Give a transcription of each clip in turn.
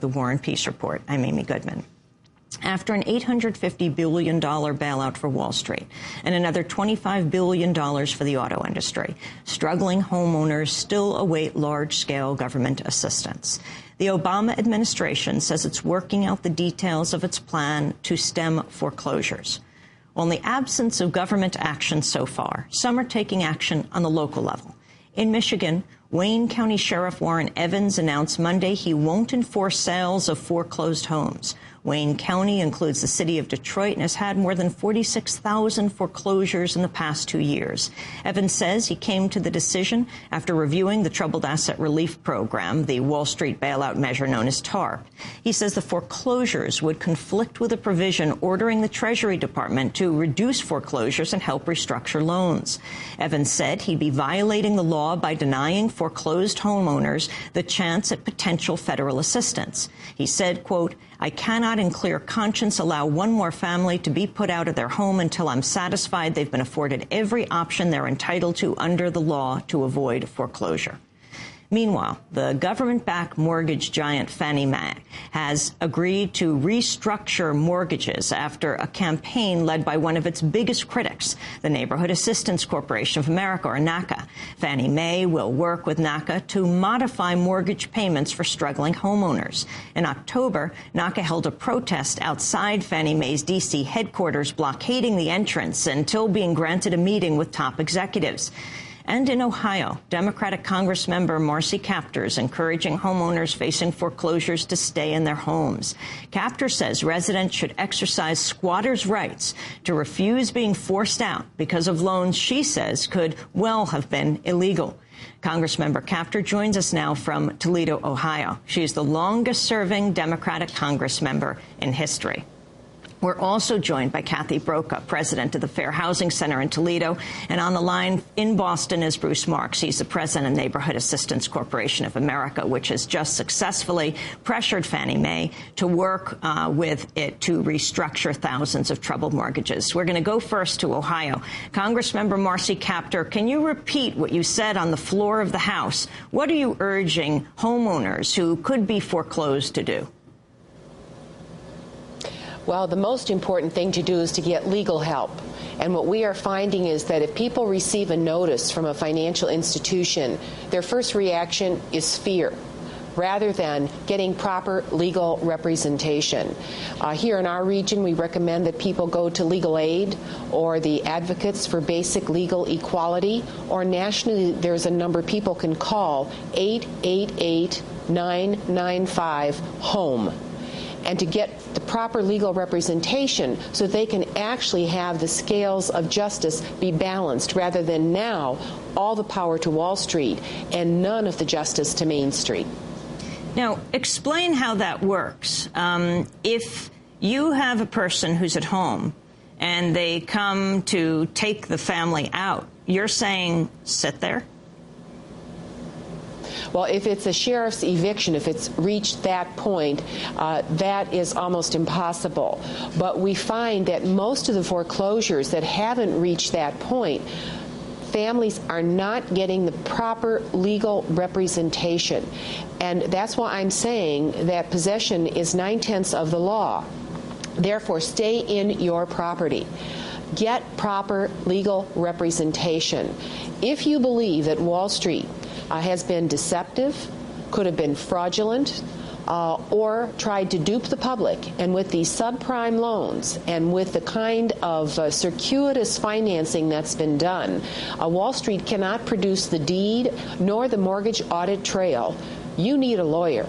The War and Peace Report. I'm Amy Goodman. After an $850 billion bailout for Wall Street and another $25 billion for the auto industry, struggling homeowners still await large-scale government assistance. The Obama administration says it's working out the details of its plan to stem foreclosures. Well, in the absence of government action so far, some are taking action on the local level. In Michigan, Wayne County Sheriff Warren Evans announced Monday he won't enforce sales of foreclosed homes. Wayne County includes the city of Detroit and has had more than 46,000 foreclosures in the past 2 years. Evans says he came to the decision after reviewing the Troubled Asset Relief Program, the Wall Street bailout measure known as TARP. He says the foreclosures would conflict with a provision ordering the Treasury Department to reduce foreclosures and help restructure loans. Evans said he'd be violating the law by denying foreclosed homeowners the chance at potential federal assistance. He said, quote, "I cannot in clear conscience allow one more family to be put out of their home until I'm satisfied they've been afforded every option they're entitled to under the law to avoid foreclosure." Meanwhile, the government-backed mortgage giant Fannie Mae has agreed to restructure mortgages after a campaign led by one of its biggest critics, the Neighborhood Assistance Corporation of America, or NACA. Fannie Mae will work with NACA to modify mortgage payments for struggling homeowners. In October, NACA held a protest outside Fannie Mae's D.C. headquarters, blockading the entrance until being granted a meeting with top executives. And in Ohio, Democratic Congressmember Marcy Kaptur is encouraging homeowners facing foreclosures to stay in their homes. Kaptur says residents should exercise squatters' rights to refuse being forced out because of loans she says could well have been illegal. Congressmember Kaptur joins us now from Toledo, Ohio. She is the longest-serving Democratic Congressmember in history. We're also joined by Kathy Broca, president of the Fair Housing Center in Toledo. And on the line in Boston is Bruce Marks. He's the president of Neighborhood Assistance Corporation of America, which has just successfully pressured Fannie Mae to work with it to restructure thousands of troubled mortgages. We're going to go first to Ohio. Congressmember Marcy Kaptur, can you repeat what you said on the floor of the House? What are you urging homeowners who could be foreclosed to do? Well, the most important thing to do is to get legal help. And what we are finding is that if people receive a notice from a financial institution, their first reaction is fear, rather than getting proper legal representation. Here in our region, we recommend that people go to Legal Aid or the Advocates for Basic Legal Equality, or nationally there's a number people can call, 888-995-HOME. And to get the proper legal representation so they can actually have the scales of justice be balanced, rather than now all the power to Wall Street and none of the justice to Main Street. Now, explain how that works. If you have a person who's at home and they come to take the family out, you're saying sit there? Well, if it's a sheriff's eviction, if it's reached that point, that is almost impossible. But we find that most of the foreclosures that haven't reached that point, families are not getting the proper legal representation. And that's why I'm saying that possession is 9/10 of the law. Therefore, stay in your property. Get proper legal representation. If you believe that Wall Street has been deceptive, could have been fraudulent, or tried to dupe the public, and with these subprime loans and with the kind of circuitous financing that's been done, Wall Street cannot produce the deed nor the mortgage audit trail. You need a lawyer.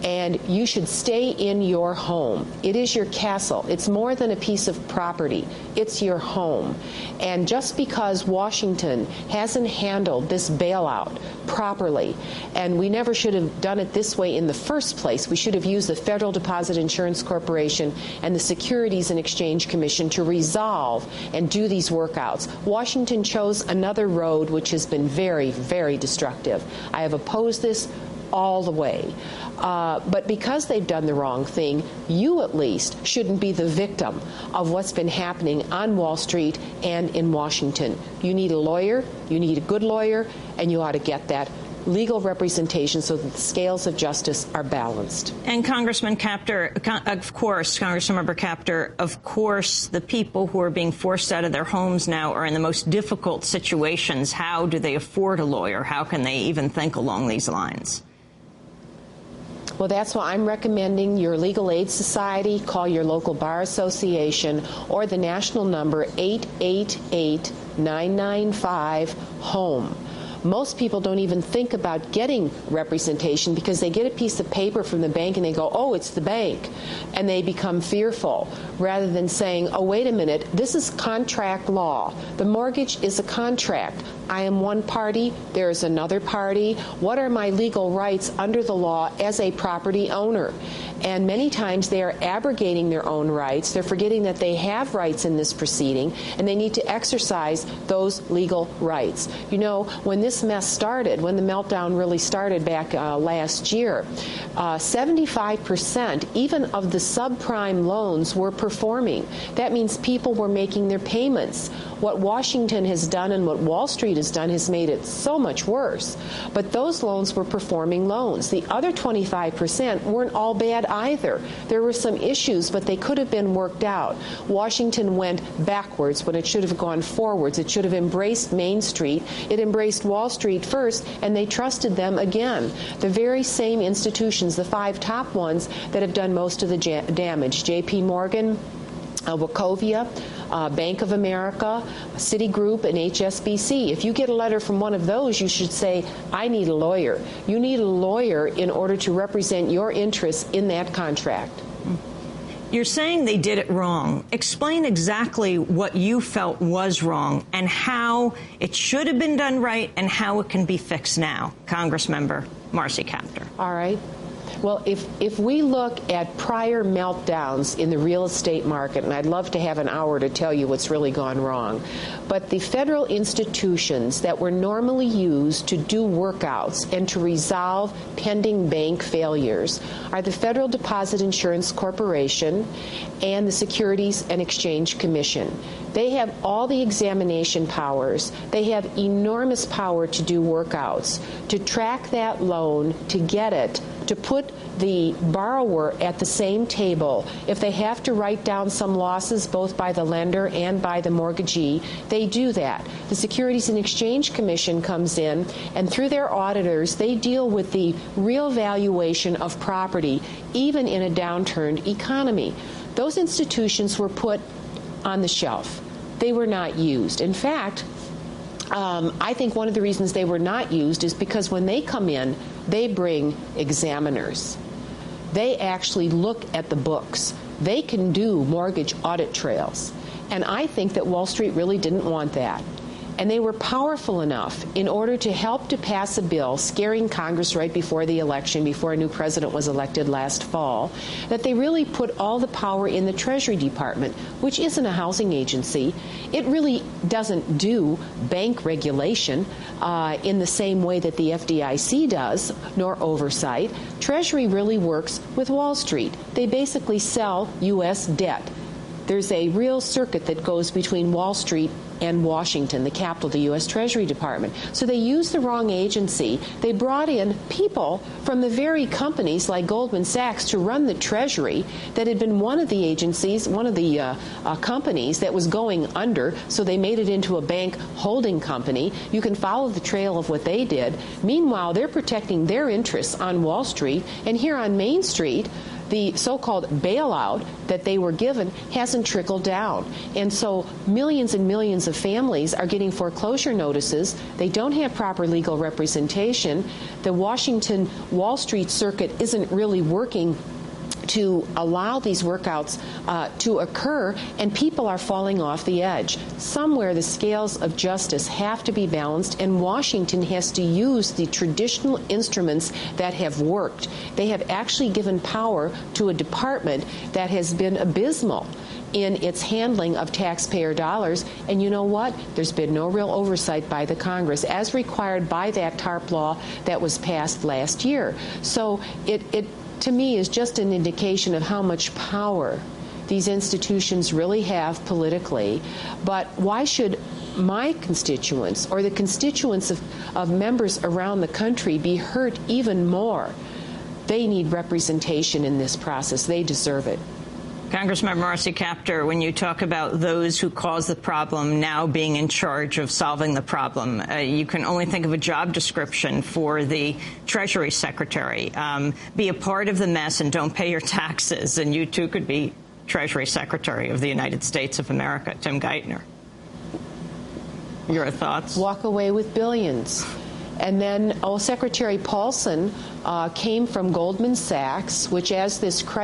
And you should stay in your home. It is your castle. It's more than a piece of property. It's your home. And just because Washington hasn't handled this bailout properly, and we never should have done it this way in the first place, we should have used the Federal Deposit Insurance Corporation and the Securities and Exchange Commission to resolve and do these workouts. Washington chose another road which has been very, very destructive. I have opposed this all the way. But because they've done the wrong thing, you at least shouldn't be the victim of what's been happening on Wall Street and in Washington. You need a lawyer, you need a good lawyer, and you ought to get that legal representation so that the scales of justice are balanced. And Congressman Kaptur, of course, Congressmember Kaptur, of course, the people who are being forced out of their homes now are in the most difficult situations. How do they afford a lawyer? How can they even think along these lines? Well, that's why I'm recommending your legal aid society, call your local bar association, or the national number 888-995-HOME. Most people don't even think about getting representation because they get a piece of paper from the bank and they go, oh, it's the bank, and they become fearful, rather than saying, oh, wait a minute, this is contract law. The mortgage is a contract. I am one party, there is another party. What are my legal rights under the law as a property owner? And many times they are abrogating their own rights. They're forgetting that they have rights in this proceeding, and they need to exercise those legal rights. You know, when this mess started, when the meltdown really started back last year, 75% even of the subprime loans were performing. That means people were making their payments. What Washington has done and what Wall Street has done has made it so much worse. But those loans were performing loans. The other 25% weren't all bad either. There were some issues, but they could have been worked out. Washington went backwards when it should have gone forwards. It should have embraced Main Street. It embraced Wall Street first, and they trusted them again. The very same institutions, the 5 top ones that have done most of the damage: J.P. Morgan, Wachovia, Bank of America, Citigroup, and HSBC. If you get a letter from one of those, you should say, I need a lawyer. You need a lawyer in order to represent your interests in that contract. You're saying they did it wrong. Explain exactly what you felt was wrong and how it should have been done right and how it can be fixed now. Congressmember Marcy Kaptur. All right. Well, if we look at prior meltdowns in the real estate market, and I'd love to have an hour to tell you what's really gone wrong, but the federal institutions that were normally used to do workouts and to resolve pending bank failures are the Federal Deposit Insurance Corporation and the Securities and Exchange Commission. They have all the examination powers. They have enormous power to do workouts, to track that loan, to get it, to put the borrower at the same table. If they have to write down some losses, both by the lender and by the mortgagee, they do that. The Securities and Exchange Commission comes in, and through their auditors, they deal with the real valuation of property, even in a downturned economy. Those institutions were put on the shelf. They were not used. In fact, I think one of the reasons they were not used is because when they come in, they bring examiners. They actually look at the books. They can do mortgage audit trails. And I think that Wall Street really didn't want that. And they were powerful enough in order to help to pass a bill scaring Congress right before the election, before a new president was elected last fall, that they really put all the power in the Treasury Department, which isn't a housing agency. It really doesn't do bank regulation in the same way that the FDIC does, nor oversight. Treasury really works with Wall Street. They basically sell U.S. debt. There's a real circuit that goes between Wall Street and Washington, the capital, the U.S. Treasury Department. So they used the wrong agency. They brought in people from the very companies like Goldman Sachs to run the Treasury that had been one of the agencies, one of the companies that was going under, so they made it into a bank holding company. You can follow the trail of what they did. Meanwhile, they're protecting their interests on Wall Street, and here on Main Street, the so-called bailout that they were given hasn't trickled down. And so millions and millions of families are getting foreclosure notices. They don't have proper legal representation. The Washington Wall Street circuit isn't really working to allow these workouts to occur, and people are falling off the edge. Somewhere the scales of justice have to be balanced, and Washington has to use the traditional instruments that have worked. They have actually given power to a department that has been abysmal in its handling of taxpayer dollars, and you know what? There's been no real oversight by the Congress, as required by that TARP law that was passed last year. So it to me is just an indication of how much power these institutions really have politically. But why should my constituents or the constituents of members around the country be hurt even more. They need representation in this process. They deserve it. Congressman Marcy Kaptur, when you talk about those who caused the problem now being in charge of solving the problem, you can only think of a job description for the Treasury Secretary. Be a part of the mess and don't pay your taxes, and you too could be Treasury Secretary of the United States of America. Tim Geithner. Your thoughts? Walk away with billions. And then, Secretary Paulson came from Goldman Sachs, which as this crisis